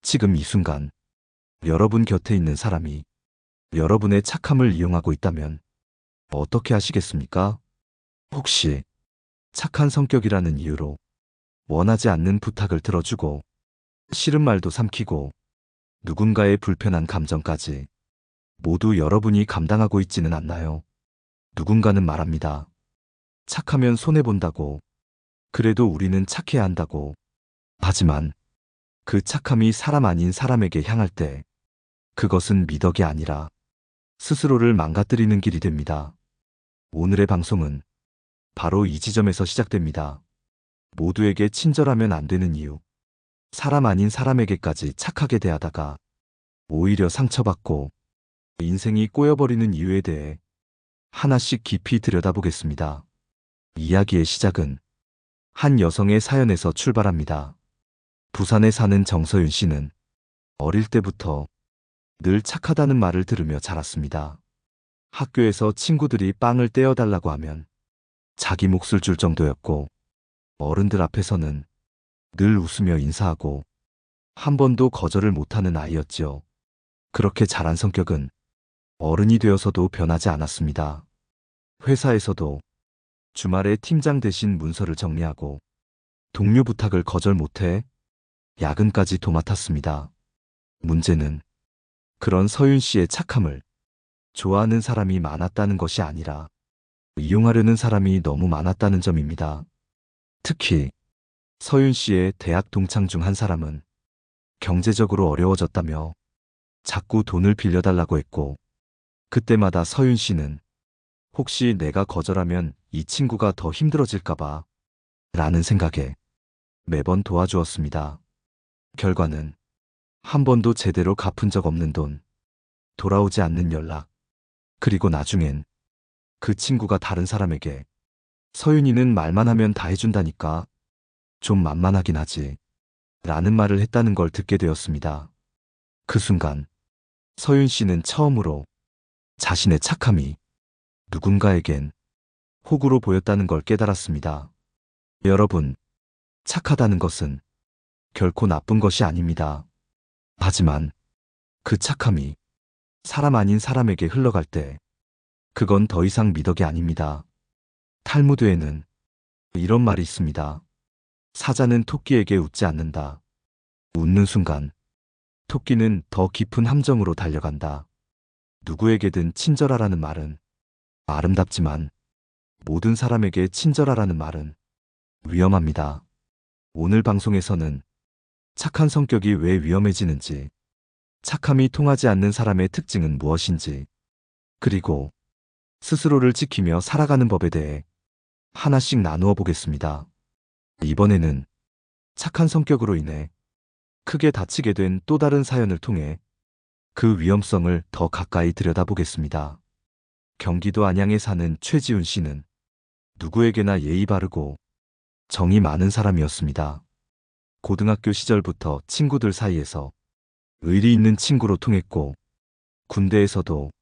지금 이 순간 여러분 곁에 있는 사람이 여러분의 착함을 이용하고 있다면 어떻게 하시겠습니까? 혹시 착한 성격이라는 이유로 원하지 않는 부탁을 들어주고 싫은 말도 삼키고 누군가의 불편한 감정까지 모두 여러분이 감당하고 있지는 않나요? 누군가는 말합니다. 착하면 손해본다고. 그래도 우리는 착해야 한다고. 하지만 그 착함이 사람 아닌 사람에게 향할 때 그것은 미덕이 아니라 스스로를 망가뜨리는 길이 됩니다. 오늘의 방송은 바로 이 지점에서 시작됩니다. 모두에게 친절하면 안 되는 이유. 사람 아닌 사람에게까지 착하게 대하다가 오히려 상처받고 인생이 꼬여버리는 이유에 대해 하나씩 깊이 들여다보겠습니다. 이야기의 시작은 한 여성의 사연에서 출발합니다. 부산에 사는 정서윤 씨는 어릴 때부터 늘 착하다는 말을 들으며 자랐습니다. 학교에서 친구들이 빵을 떼어달라고 하면 자기 몫을 줄 정도였고 어른들 앞에서는 늘 웃으며 인사하고 한 번도 거절을 못하는 아이였지요. 그렇게 자란 성격은 어른이 되어서도 변하지 않았습니다. 회사에서도 주말에 팀장 대신 문서를 정리하고 동료 부탁을 거절 못해 야근까지 도맡았습니다. 문제는 그런 서윤 씨의 착함을 좋아하는 사람이 많았다는 것이 아니라 이용하려는 사람이 너무 많았다는 점입니다. 특히 서윤 씨의 대학 동창 중 한 사람은 경제적으로 어려워졌다며 자꾸 돈을 빌려달라고 했고 그때마다 서윤 씨는 혹시 내가 거절하면 이 친구가 더 힘들어질까봐 라는 생각에 매번 도와주었습니다. 결과는 한 번도 제대로 갚은 적 없는 돈, 돌아오지 않는 연락, 그리고 나중엔 그 친구가 다른 사람에게 서윤이는 말만 하면 다 해준다니까 좀 만만하긴 하지 라는 말을 했다는 걸 듣게 되었습니다. 그 순간 서윤 씨는 처음으로 자신의 착함이 누군가에겐 호구로 보였다는 걸 깨달았습니다. 여러분, 착하다는 것은 결코 나쁜 것이 아닙니다. 하지만 그 착함이 사람 아닌 사람에게 흘러갈 때 그건 더 이상 미덕이 아닙니다. 탈무드에는 이런 말이 있습니다. 사자는 토끼에게 웃지 않는다. 웃는 순간 토끼는 더 깊은 함정으로 달려간다. 누구에게든 친절하라는 말은 아름답지만 모든 사람에게 친절하라는 말은 위험합니다. 오늘 방송에서는 착한 성격이 왜 위험해지는지, 착함이 통하지 않는 사람의 특징은 무엇인지, 그리고 스스로를 지키며 살아가는 법에 대해 하나씩 나누어 보겠습니다. 이번에는 착한 성격으로 인해 크게 다치게 된 또 다른 사연을 통해 그 위험성을 더 가까이 들여다보겠습니다. 경기도 안양에 사는 최지훈 씨는 누구에게나 예의 바르고 정이 많은 사람이었습니다. 고등학교 시절부터 친구들 사이에서 의리 있는 친구로 통했고 군대에서도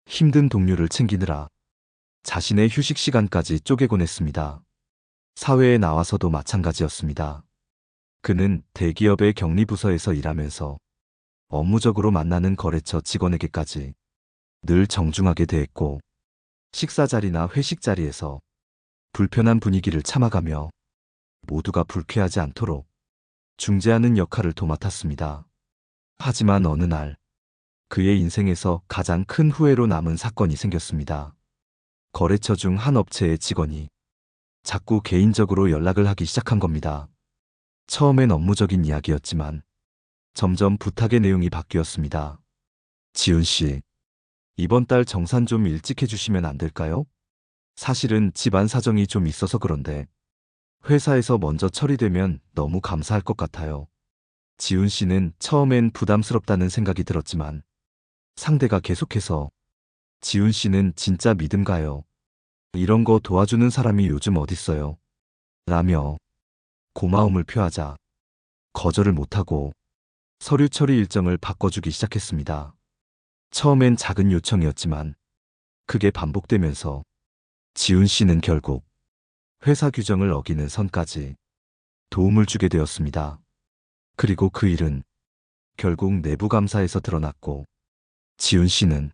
힘든 동료를 챙기느라 자신의 휴식 시간까지 쪼개곤 했습니다. 사회에 나와서도 마찬가지였습니다. 그는 대기업의 격리부서에서 일하면서 업무적으로 만나는 거래처 직원에게까지 늘 정중하게 대했고 식사 자리나 회식 자리에서 불편한 분위기를 참아가며 모두가 불쾌하지 않도록 중재하는 역할을 도맡았습니다. 하지만 어느 날 그의 인생에서 가장 큰 후회로 남은 사건이 생겼습니다. 거래처 중 한 업체의 직원이 자꾸 개인적으로 연락을 하기 시작한 겁니다. 처음엔 업무적인 이야기였지만 점점 부탁의 내용이 바뀌었습니다. 지훈 씨, 이번 달 정산 좀 일찍 해주시면 안 될까요? 사실은 집안 사정이 좀 있어서 그런데 회사에서 먼저 처리되면 너무 감사할 것 같아요. 지훈 씨는 처음엔 부담스럽다는 생각이 들었지만 상대가 계속해서 지훈 씨는 진짜 믿음 가요. 이런 거 도와주는 사람이 요즘 어딨어요? 라며 고마움을 표하자 거절을 못하고 서류 처리 일정을 바꿔주기 시작했습니다. 처음엔 작은 요청이었지만 그게 반복되면서 지훈 씨는 결국 회사 규정을 어기는 선까지 도움을 주게 되었습니다. 그리고 그 일은 결국 내부 감사에서 드러났고 지훈 씨는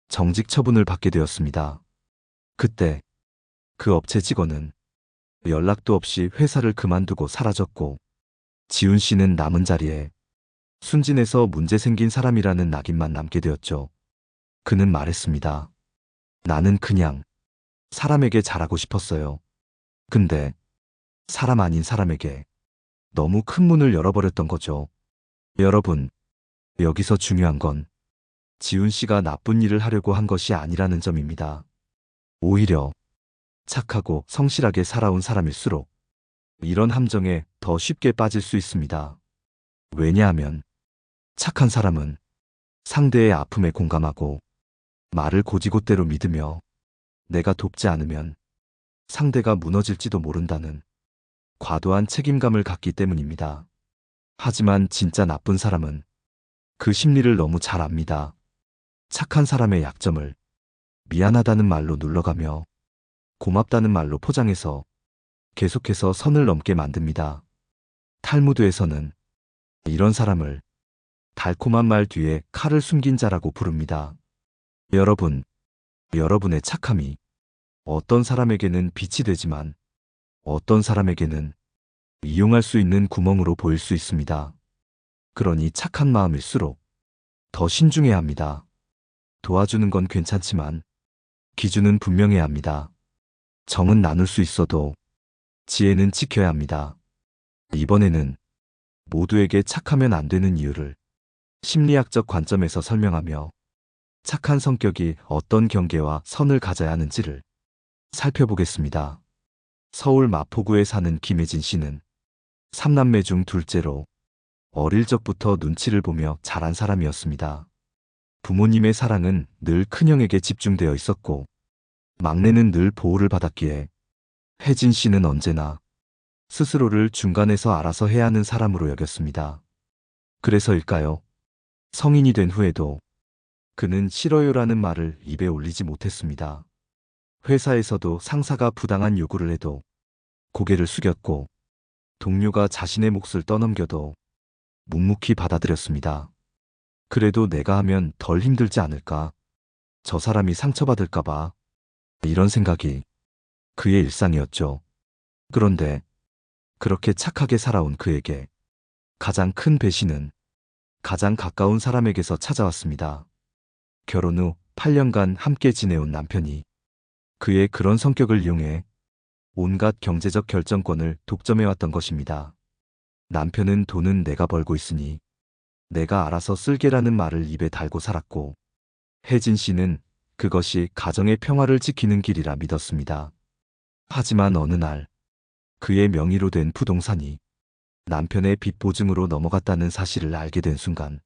정직 처분을 받게 되었습니다. 그때 그 업체 직원은 연락도 없이 회사를 그만두고 사라졌고 지훈 씨는 남은 자리에 순진해서 문제 생긴 사람이라는 낙인만 남게 되었죠. 그는 말했습니다. 나는 그냥 사람에게 잘하고 싶었어요. 근데 사람 아닌 사람에게 너무 큰 문을 열어버렸던 거죠. 여러분, 여기서 중요한 건 지훈 씨가 나쁜 일을 하려고 한 것이 아니라는 점입니다. 오히려 착하고 성실하게 살아온 사람일수록 이런 함정에 더 쉽게 빠질 수 있습니다. 왜냐하면 착한 사람은 상대의 아픔에 공감하고 말을 곧이곧대로 믿으며 내가 돕지 않으면 상대가 무너질지도 모른다는 과도한 책임감을 갖기 때문입니다. 하지만 진짜 나쁜 사람은 그 심리를 너무 잘 압니다. 착한 사람의 약점을 미안하다는 말로 눌러가며 고맙다는 말로 포장해서 계속해서 선을 넘게 만듭니다. 탈무드에서는 이런 사람을 달콤한 말 뒤에 칼을 숨긴 자라고 부릅니다. 여러분, 여러분의 착함이 어떤 사람에게는 빛이 되지만 어떤 사람에게는 이용할 수 있는 구멍으로 보일 수 있습니다. 그러니 착한 마음일수록 더 신중해야 합니다. 도와주는 건 괜찮지만 기준은 분명해야 합니다. 정은 나눌 수 있어도 지혜는 지켜야 합니다. 이번에는 모두에게 착하면 안 되는 이유를 심리학적 관점에서 설명하며 착한 성격이 어떤 경계와 선을 가져야 하는지를 살펴보겠습니다. 서울 마포구에 사는 김혜진 씨는 3남매 중 둘째로 어릴 적부터 눈치를 보며 자란 사람이었습니다. 부모님의 사랑은 늘 큰형에게 집중되어 있었고 막내는 늘 보호를 받았기에 혜진 씨는 언제나 스스로를 중간에서 알아서 해야 하는 사람으로 여겼습니다. 그래서일까요? 성인이 된 후에도 그는 싫어요라는 말을 입에 올리지 못했습니다. 회사에서도 상사가 부당한 요구를 해도 고개를 숙였고 동료가 자신의 몫을 떠넘겨도 묵묵히 받아들였습니다. 그래도 내가 하면 덜 힘들지 않을까? 저 사람이 상처받을까봐 이런 생각이 그의 일상이었죠. 그런데 그렇게 착하게 살아온 그에게 가장 큰 배신은 가장 가까운 사람에게서 찾아왔습니다. 결혼 후 8년간 함께 지내온 남편이 그의 그런 성격을 이용해 온갖 경제적 결정권을 독점해왔던 것입니다. 남편은 돈은 내가 벌고 있으니 내가 알아서 쓸게라는 말을 입에 달고 살았고 혜진 씨는 그것이 가정의 평화를 지키는 길이라 믿었습니다. 하지만 어느 날 그의 명의로 된 부동산이 남편의 빚 보증으로 넘어갔다는 사실을 알게 된 순간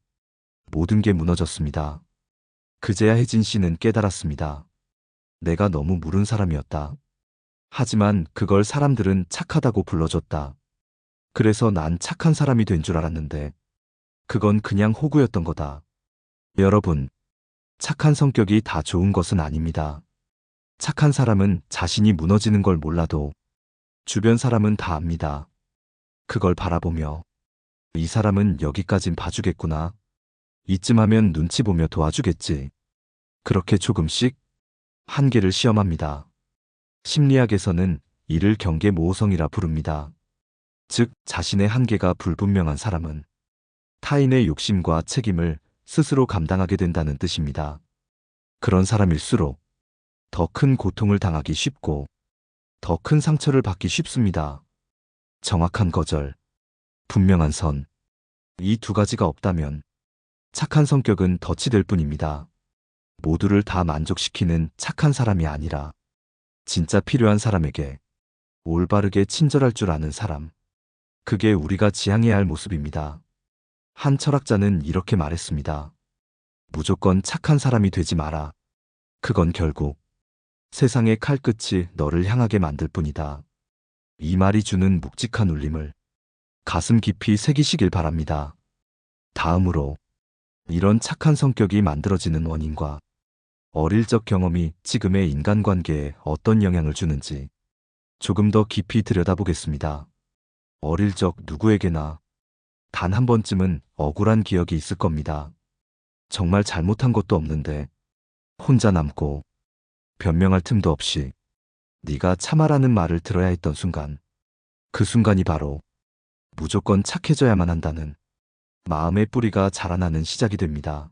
모든 게 무너졌습니다. 그제야 혜진 씨는 깨달았습니다. 내가 너무 무른 사람이었다. 하지만 그걸 사람들은 착하다고 불러줬다. 그래서 난 착한 사람이 된 줄 알았는데 그건 그냥 호구였던 거다. 여러분, 착한 성격이 다 좋은 것은 아닙니다. 착한 사람은 자신이 무너지는 걸 몰라도 주변 사람은 다 압니다. 그걸 바라보며 이 사람은 여기까진 봐주겠구나. 이쯤 하면 눈치 보며 도와주겠지. 그렇게 조금씩 한계를 시험합니다. 심리학에서는 이를 경계 모호성이라 부릅니다. 즉, 자신의 한계가 불분명한 사람은 타인의 욕심과 책임을 스스로 감당하게 된다는 뜻입니다. 그런 사람일수록 더 큰 고통을 당하기 쉽고 더 큰 상처를 받기 쉽습니다. 정확한 거절, 분명한 선, 이 두 가지가 없다면 착한 성격은 덫이 될 뿐입니다. 모두를 다 만족시키는 착한 사람이 아니라 진짜 필요한 사람에게 올바르게 친절할 줄 아는 사람. 그게 우리가 지향해야 할 모습입니다. 한 철학자는 이렇게 말했습니다. 무조건 착한 사람이 되지 마라. 그건 결국 세상의 칼끝이 너를 향하게 만들 뿐이다. 이 말이 주는 묵직한 울림을 가슴 깊이 새기시길 바랍니다. 다음으로 이런 착한 성격이 만들어지는 원인과 어릴 적 경험이 지금의 인간관계에 어떤 영향을 주는지 조금 더 깊이 들여다보겠습니다. 어릴 적 누구에게나 단 한 번쯤은 억울한 기억이 있을 겁니다. 정말 잘못한 것도 없는데 혼자 남고 변명할 틈도 없이 네가 참아라는 말을 들어야 했던 순간, 그 순간이 바로 무조건 착해져야만 한다는 마음의 뿌리가 자라나는 시작이 됩니다.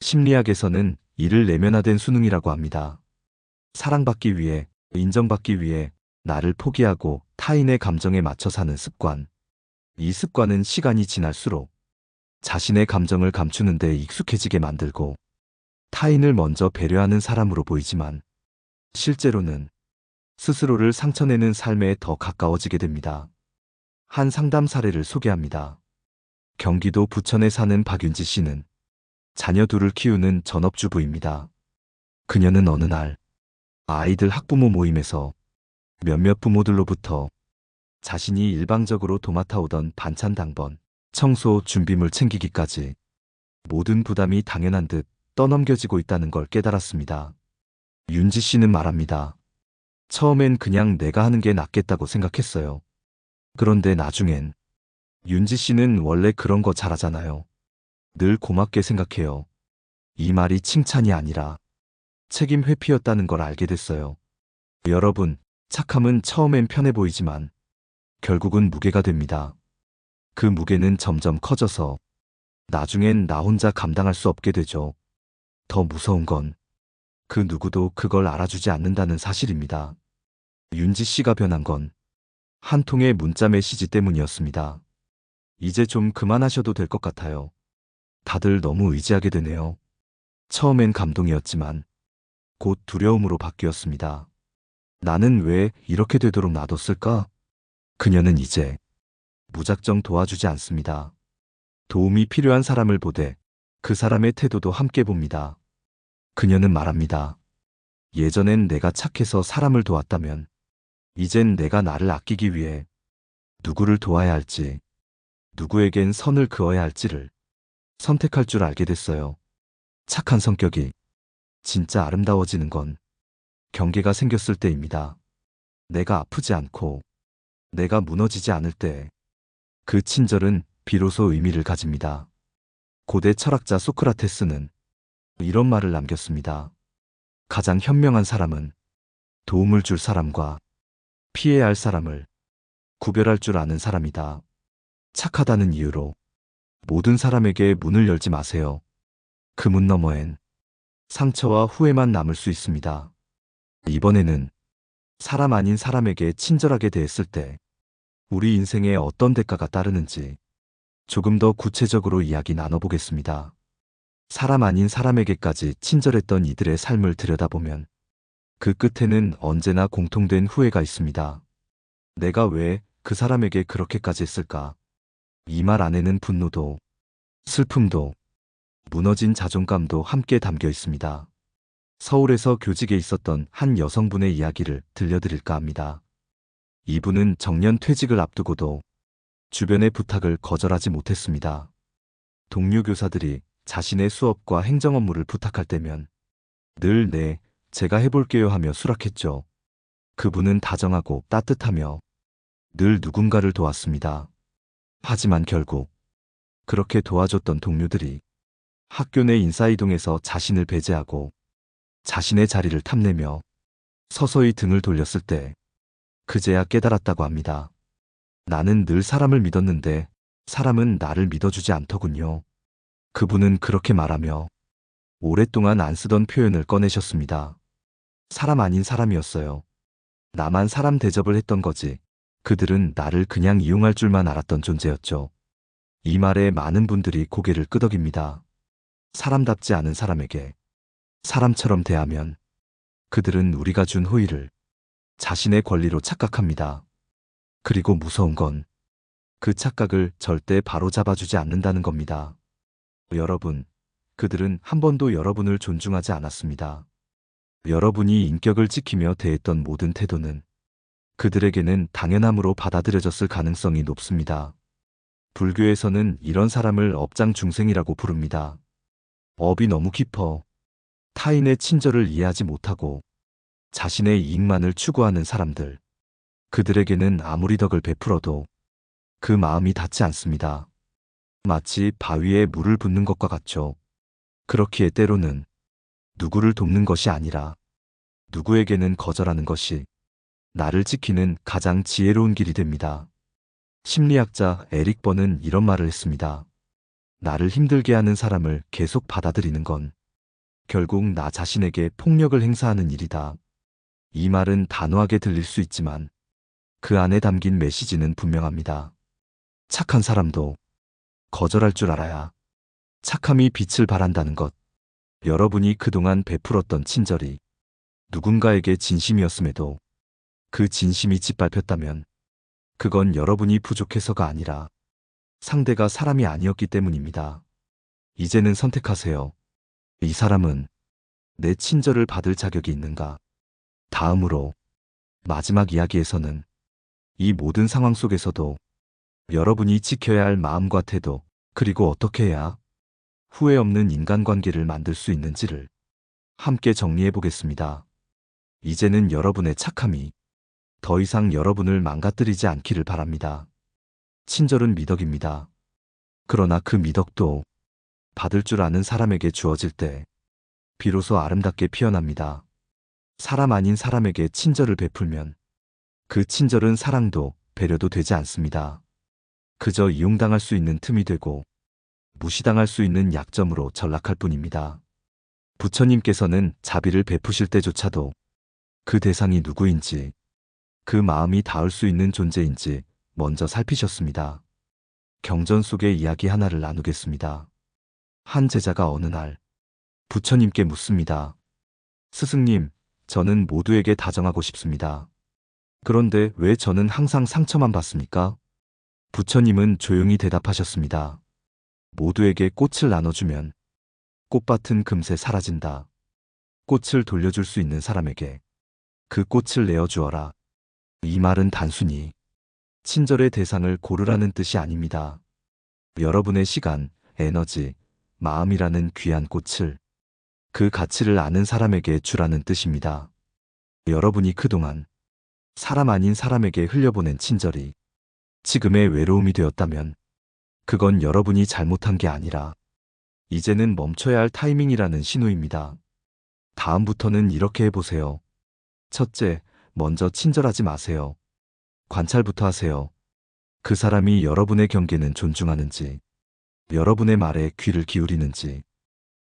심리학에서는 이를 내면화된 수능이라고 합니다. 사랑받기 위해, 인정받기 위해 나를 포기하고 타인의 감정에 맞춰 사는 습관. 이 습관은 시간이 지날수록 자신의 감정을 감추는 데 익숙해지게 만들고 타인을 먼저 배려하는 사람으로 보이지만 실제로는 스스로를 상처내는 삶에 더 가까워지게 됩니다. 한 상담 사례를 소개합니다. 경기도 부천에 사는 박윤지 씨는 자녀 둘을 키우는 전업주부입니다. 그녀는 어느 날 아이들 학부모 모임에서 몇몇 부모들로부터 자신이 일방적으로 도맡아 오던 반찬 당번, 청소 준비물 챙기기까지 모든 부담이 당연한 듯 떠넘겨지고 있다는 걸 깨달았습니다. 윤지 씨는 말합니다. 처음엔 그냥 내가 하는 게 낫겠다고 생각했어요. 그런데 나중엔 윤지 씨는 원래 그런 거 잘하잖아요. 늘 고맙게 생각해요. 이 말이 칭찬이 아니라 책임 회피였다는 걸 알게 됐어요. 여러분, 착함은 처음엔 편해 보이지만 결국은 무게가 됩니다. 그 무게는 점점 커져서 나중엔 나 혼자 감당할 수 없게 되죠. 더 무서운 건 그 누구도 그걸 알아주지 않는다는 사실입니다. 윤지 씨가 변한 건 한 통의 문자 메시지 때문이었습니다. 이제 좀 그만하셔도 될 것 같아요. 다들 너무 의지하게 되네요. 처음엔 감동이었지만 곧 두려움으로 바뀌었습니다. 나는 왜 이렇게 되도록 놔뒀을까? 그녀는 이제 무작정 도와주지 않습니다. 도움이 필요한 사람을 보되 그 사람의 태도도 함께 봅니다. 그녀는 말합니다. 예전엔 내가 착해서 사람을 도왔다면 이젠 내가 나를 아끼기 위해 누구를 도와야 할지, 누구에겐 선을 그어야 할지를 선택할 줄 알게 됐어요. 착한 성격이 진짜 아름다워지는 건 경계가 생겼을 때입니다. 내가 아프지 않고 내가 무너지지 않을 때 그 친절은 비로소 의미를 가집니다. 고대 철학자 소크라테스는 이런 말을 남겼습니다. 가장 현명한 사람은 도움을 줄 사람과 피해야 할 사람을 구별할 줄 아는 사람이다. 착하다는 이유로 모든 사람에게 문을 열지 마세요. 그 문 너머엔 상처와 후회만 남을 수 있습니다. 이번에는 사람 아닌 사람에게 친절하게 대했을 때 우리 인생에 어떤 대가가 따르는지 조금 더 구체적으로 이야기 나눠보겠습니다. 사람 아닌 사람에게까지 친절했던 이들의 삶을 들여다보면 그 끝에는 언제나 공통된 후회가 있습니다. 내가 왜 그 사람에게 그렇게까지 했을까? 이 말 안에는 분노도, 슬픔도, 무너진 자존감도 함께 담겨 있습니다. 서울에서 교직에 있었던 한 여성분의 이야기를 들려드릴까 합니다. 이분은 정년 퇴직을 앞두고도 주변의 부탁을 거절하지 못했습니다. 동료 교사들이 자신의 수업과 행정 업무를 부탁할 때면 늘 네, 제가 해볼게요 하며 수락했죠. 그분은 다정하고 따뜻하며 늘 누군가를 도왔습니다. 하지만 결국 그렇게 도와줬던 동료들이 학교 내 인사이동에서 자신을 배제하고 자신의 자리를 탐내며 서서히 등을 돌렸을 때 그제야 깨달았다고 합니다. 나는 늘 사람을 믿었는데 사람은 나를 믿어주지 않더군요. 그분은 그렇게 말하며 오랫동안 안 쓰던 표현을 꺼내셨습니다. 사람 아닌 사람이었어요. 나만 사람 대접을 했던 거지. 그들은 나를 그냥 이용할 줄만 알았던 존재였죠. 이 말에 많은 분들이 고개를 끄덕입니다. 사람답지 않은 사람에게 사람처럼 대하면 그들은 우리가 준 호의를 자신의 권리로 착각합니다. 그리고 무서운 건 그 착각을 절대 바로잡아주지 않는다는 겁니다. 여러분, 그들은 한 번도 여러분을 존중하지 않았습니다. 여러분이 인격을 지키며 대했던 모든 태도는 그들에게는 당연함으로 받아들여졌을 가능성이 높습니다. 불교에서는 이런 사람을 업장중생이라고 부릅니다. 업이 너무 깊어 타인의 친절을 이해하지 못하고 자신의 이익만을 추구하는 사람들. 그들에게는 아무리 덕을 베풀어도 그 마음이 닿지 않습니다. 마치 바위에 물을 붓는 것과 같죠. 그렇기에 때로는 누구를 돕는 것이 아니라 누구에게는 거절하는 것이 나를 지키는 가장 지혜로운 길이 됩니다. 심리학자 에릭 번은 이런 말을 했습니다. 나를 힘들게 하는 사람을 계속 받아들이는 건 결국 나 자신에게 폭력을 행사하는 일이다. 이 말은 단호하게 들릴 수 있지만 그 안에 담긴 메시지는 분명합니다. 착한 사람도 거절할 줄 알아야 착함이 빛을 발한다는 것. 여러분이 그동안 베풀었던 친절이 누군가에게 진심이었음에도 그 진심이 짓밟혔다면 그건 여러분이 부족해서가 아니라 상대가 사람이 아니었기 때문입니다. 이제는 선택하세요. 이 사람은 내 친절을 받을 자격이 있는가? 다음으로 마지막 이야기에서는 이 모든 상황 속에서도 여러분이 지켜야 할 마음과 태도, 그리고 어떻게 해야 후회 없는 인간관계를 만들 수 있는지를 함께 정리해 보겠습니다. 이제는 여러분의 착함이 더 이상 여러분을 망가뜨리지 않기를 바랍니다. 친절은 미덕입니다. 그러나 그 미덕도 받을 줄 아는 사람에게 주어질 때 비로소 아름답게 피어납니다. 사람 아닌 사람에게 친절을 베풀면 그 친절은 사랑도 배려도 되지 않습니다. 그저 이용당할 수 있는 틈이 되고 무시당할 수 있는 약점으로 전락할 뿐입니다. 부처님께서는 자비를 베푸실 때조차도 그 대상이 누구인지, 그 마음이 닿을 수 있는 존재인지 먼저 살피셨습니다. 경전 속의 이야기 하나를 나누겠습니다. 한 제자가 어느 날 부처님께 묻습니다. 스승님, 저는 모두에게 다정하고 싶습니다. 그런데 왜 저는 항상 상처만 받습니까? 부처님은 조용히 대답하셨습니다. 모두에게 꽃을 나눠주면 꽃밭은 금세 사라진다. 꽃을 돌려줄 수 있는 사람에게 그 꽃을 내어주어라. 이 말은 단순히 친절의 대상을 고르라는 뜻이 아닙니다. 여러분의 시간, 에너지, 마음이라는 귀한 꽃을 그 가치를 아는 사람에게 주라는 뜻입니다. 여러분이 그동안 사람 아닌 사람에게 흘려보낸 친절이 지금의 외로움이 되었다면 그건 여러분이 잘못한 게 아니라 이제는 멈춰야 할 타이밍이라는 신호입니다. 다음부터는 이렇게 해보세요. 첫째, 먼저 친절하지 마세요. 관찰부터 하세요. 그 사람이 여러분의 경계는 존중하는지, 여러분의 말에 귀를 기울이는지,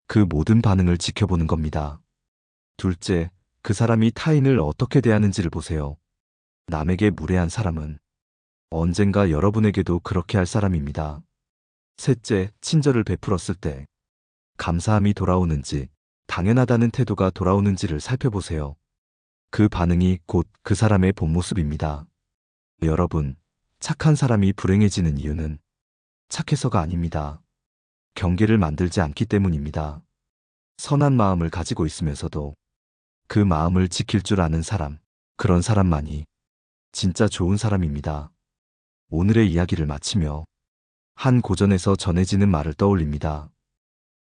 그 모든 반응을 지켜보는 겁니다. 둘째, 그 사람이 타인을 어떻게 대하는지를 보세요. 남에게 무례한 사람은 언젠가 여러분에게도 그렇게 할 사람입니다. 셋째, 친절을 베풀었을 때 감사함이 돌아오는지, 당연하다는 태도가 돌아오는지를 살펴보세요. 그 반응이 곧 그 사람의 본 모습입니다. 여러분, 착한 사람이 불행해지는 이유는 착해서가 아닙니다. 경계를 만들지 않기 때문입니다. 선한 마음을 가지고 있으면서도 그 마음을 지킬 줄 아는 사람, 그런 사람만이 진짜 좋은 사람입니다. 오늘의 이야기를 마치며 한 고전에서 전해지는 말을 떠올립니다.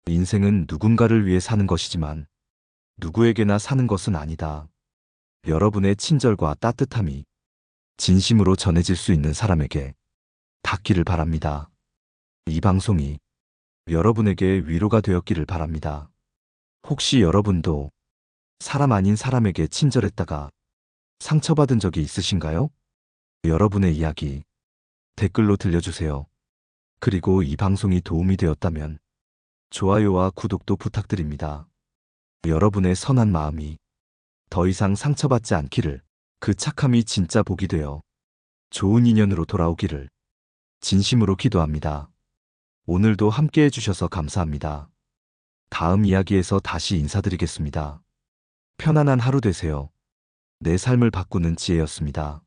인생은 누군가를 위해 사는 것이지만 누구에게나 사는 것은 아니다. 여러분의 친절과 따뜻함이 진심으로 전해질 수 있는 사람에게 닿기를 바랍니다. 이 방송이 여러분에게 위로가 되었기를 바랍니다. 혹시 여러분도 사람 아닌 사람에게 친절했다가 상처받은 적이 있으신가요? 여러분의 이야기 댓글로 들려주세요. 그리고 이 방송이 도움이 되었다면 좋아요와 구독도 부탁드립니다. 여러분의 선한 마음이 더 이상 상처받지 않기를, 그 착함이 진짜 복이 되어 좋은 인연으로 돌아오기를 진심으로 기도합니다. 오늘도 함께 해주셔서 감사합니다. 다음 이야기에서 다시 인사드리겠습니다. 편안한 하루 되세요. 내 삶을 바꾸는 지혜였습니다.